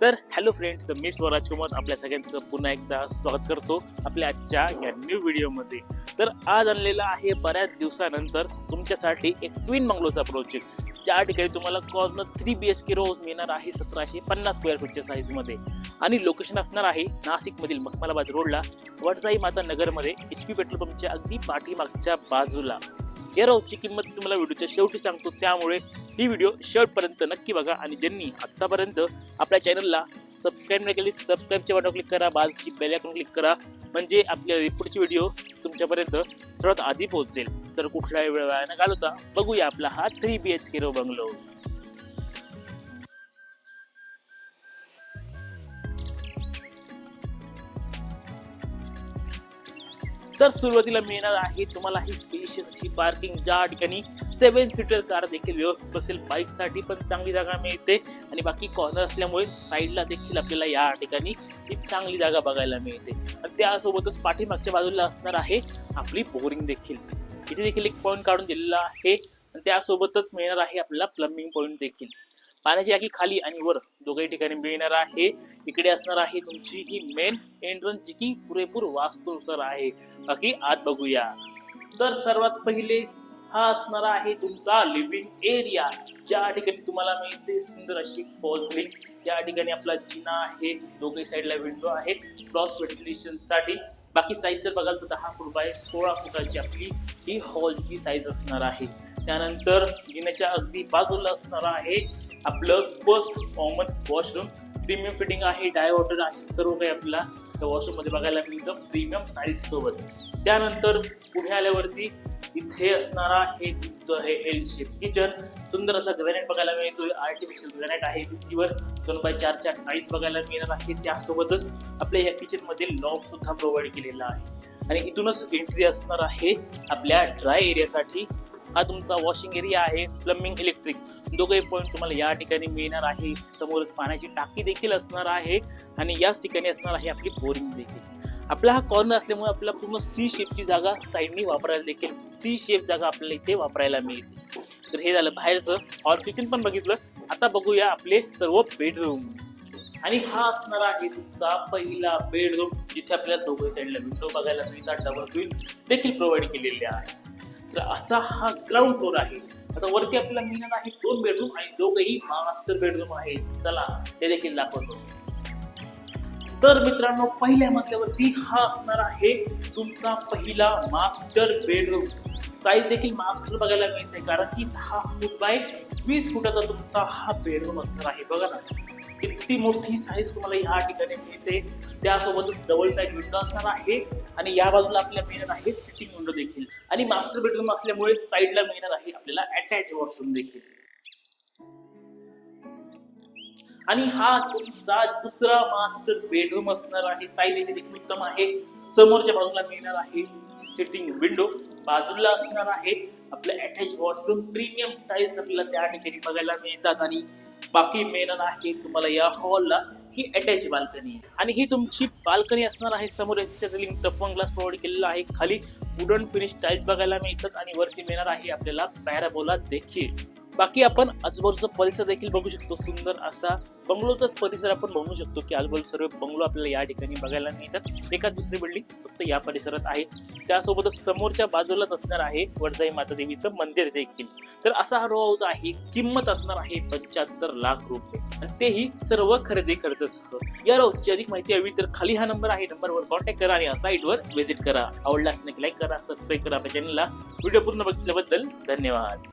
तर hello friends, मी स्वराज कुमार आपल्या सगळ्यांचं पुन्हा एकदा स्वागत करतो आपल्या आजच्या या न्यू व्हिडिओमध्ये. तर आज आणलेला आहे बऱ्याच दिवसानंतर तुमच्यासाठी एक ट्विन बंगलोचा प्रोजेक्ट, ज्या ठिकाणी तुम्हाला कॉर्नर 3 BHK रोज मिळणार आहे 1750 स्क्वेअर फीटच्या साईजमध्ये. आणि लोकेशन असणार आहे नाशिकमधील मखमलाबाद रोडला वडजाई माता नगरमध्ये HP पेट्रोल पंपच्या अगदी पाठीमागच्या बाजूला. या रोजची किंमत तुम्हाला व्हिडिओच्या शेवटी सांगतो, त्यामुळे ही व्हिडिओ शेवटपर्यंत नक्की बघा. आणि ज्यांनी आतापर्यंत आपल्या चॅनलला सबस्क्राईब नाही केली, सबस्क्राईबच्या बटन क्लिक करा, बाजूची बेल आयकॉन क्लिक करा, म्हणजे आपल्या पुढची व्हिडिओ तुमच्यापर्यंत सर्वात आधी पोहोचेल. तर कुठलाही वेळ वाया न घालवता बघूया आपला हा 3 BHK रो बंगलो. तर सुरुवातीला मिळणार आहे तुम्हाला ही स्पेशियस अशी पार्किंग, ज्या ठिकाणी 7 सीटर कार देखील व्यवस्थित बसेल. बाईकसाठी पण चांगली जागा मिळते आणि बाकी कॉर्नर असल्यामुळे साईडला देखील आपल्याला या ठिकाणी ही चांगली जागा बघायला मिळते. आणि त्यासोबतच पाठीमागच्या बाजूला असणार आहे आपली बोरिंग देखील. इथे देखील एक पॉईंट काढून दिलेला आहे आणि त्यासोबतच मिळणार आहे आपल्याला प्लंबिंग पॉईंट देखील. पाण्याची टाकी खाली आणि वर दोघही ठिकाणी मिळणार आहे. इकडे असणार आहे तुमची ही मेन एंट्रन्स, जी की पुरेपूर वास्तूनुसार आहे. बाकी आत बघूया. तर सर्वात पहिले हा असणार आहे तुमचा लिव्हिंग एरिया, ज्या ठिकाणी तुम्हाला मिळते सुंदर अशी फॉल सिलिंग. या ठिकाणी आपला जिना आहे, दोघही साईडला विंडो आहे क्रॉस व्हेंटिलेशन साठी. बाकी साईज जर बघाल तर 10 फूट बाय 16 फुटाची आपली ही हॉलची साईज असणार आहे. त्यानंतर जिन्याच्या अगदी बाजूला असणार आहे आपलं first common washroom. Premium fitting आहे, डायवॉटर आहे, सर्व काही आपल्याला त्या वॉशरूम मध्ये बघायला मिळतं प्रीमियम टाईल्स सोबत. त्यानंतर पुढे आल्यावरती इथे असणार आहे तुमचं हे एल शेप किचन. सुंदर असा ग्रॅनाइट बघायला मिळतोय, आर्टिफिशियल ग्रॅनाइट आहे. भिंतीवर 2x4च्या टाईल्स बघायला मिळणार आहे. त्यासोबतच आपल्या या किचन मध्ये लॉक सुद्धा प्रोव्हाइड केलेला आहे. आणि इथूनच एंट्री असणार आहे आपल्या ड्राय एरियासाठी. हा तुमचा वॉशिंग एरिया आहे, प्लंबिंग, इलेक्ट्रिक दोघंही पॉईंट तुम्हाला या ठिकाणी मिळणार आहे. समोरच पाण्याची टाकी देखील असणार आहे आणि याच ठिकाणी असणार आहे आपली बोरिंग देखील. आपला हा कॉर्नर असल्यामुळे आपल्याला पूर्ण सी शेपची जागा साईडनी वापरायला देखील सी शेप जागा आपल्याला इथे वापरायला मिळते. तर हे झालं बाहेरचं. और किचन पण बघितलं. आता बघूया आपले सर्व बेडरूम. आणि हा असणार आहे तुमचा पहिला बेडरूम, जिथे आपल्याला दोघही साईडला विंडो बघायला मिळतात, डबल स्विच देखील प्रोव्हाइड केलेले आहे. तर असा हा ग्राउंड फ्लोर आहे. आता वरती आपल्याला मिळणार आहे 2 बेडरूम आणि दोघही मास्टर बेडरूम आहेत. चला ते देखील दाखवतो. तर मित्रांनो, पहिल्या मजल्यावरती हा असणार आहे तुमचा पहिला मास्टर बेडरूम. साईज देखील मास्टर बघायला मिळते, कारण की 10 फूट बाय 20 फुटाचा तुमचा हा बेडरूम असणार आहे. बघा ना किती मोठी साईज तुम्हाला या ठिकाणी मिळते. त्यासोबतच डबल साईड विंडो असणार आहे आणि या बाजूला आपल्याला मिळणार आहे सिटिंग विंडो देखील. आणि मास्टर बेडरूम असल्यामुळे साईडला मिळणार आहे आपल्याला अटॅच वॉशरूम देखील. आणि हा तुमचा दुसरा मास्टर बेडरूम असणार आहे. साईज याची देखील उत्तम आहे. समोरच्या बाजूला मिळणार आहे सिटिंग विंडो, बाजूला असणार आहे आपलं अटॅच वॉशरूम. प्रीमियम टाईल्स आपल्याला त्या ठिकाणी बघायला मिळतात. आणि बाकी मिळणार आहे तुम्हाला या हॉलला ही अटॅच बाल्कनी. आणि ही तुमची बाल्कनी असणार आहे. समोर एसीच्या रिलिंग टफन ग्लास प्रोव्हाइड केलेला आहे. खाली वुडन फिनिश टाईल्स बघायला मिळतात आणि वरती मिळणार आहे आपल्याला पॅराबोला देखील. बाकी आपण आजूबाजूचा परिसर देखील बघू शकतो. सुंदर असा बंगलोचाच परिसर आपण बघू शकतो की आजूबाजू सर्व बंगलो आपल्याला या ठिकाणी बघायला मिळतात. एका दुसरी बिल्डिंग फक्त या परिसरात आहे. त्यासोबतच समोरच्या बाजूलाच असणार आहे वडजाई माता देवीचं मंदिर देखील. तर असा हा रो हाऊस आहे. किंमत असणार आहे 75 लाख रुपये आणि तेही सर्व खरेदी खर्च सह. या रोजची अधिक माहिती हवी तर खाली हा नंबर आहे, नंबरवर कॉन्टॅक्ट करा आणि या साईटवर व्हिजिट करा. आवडल्यास लाईक करा, सबस्क्राईब करा आपल्या चॅनलला. व्हिडिओ पूर्ण बघितल्याबद्दल धन्यवाद.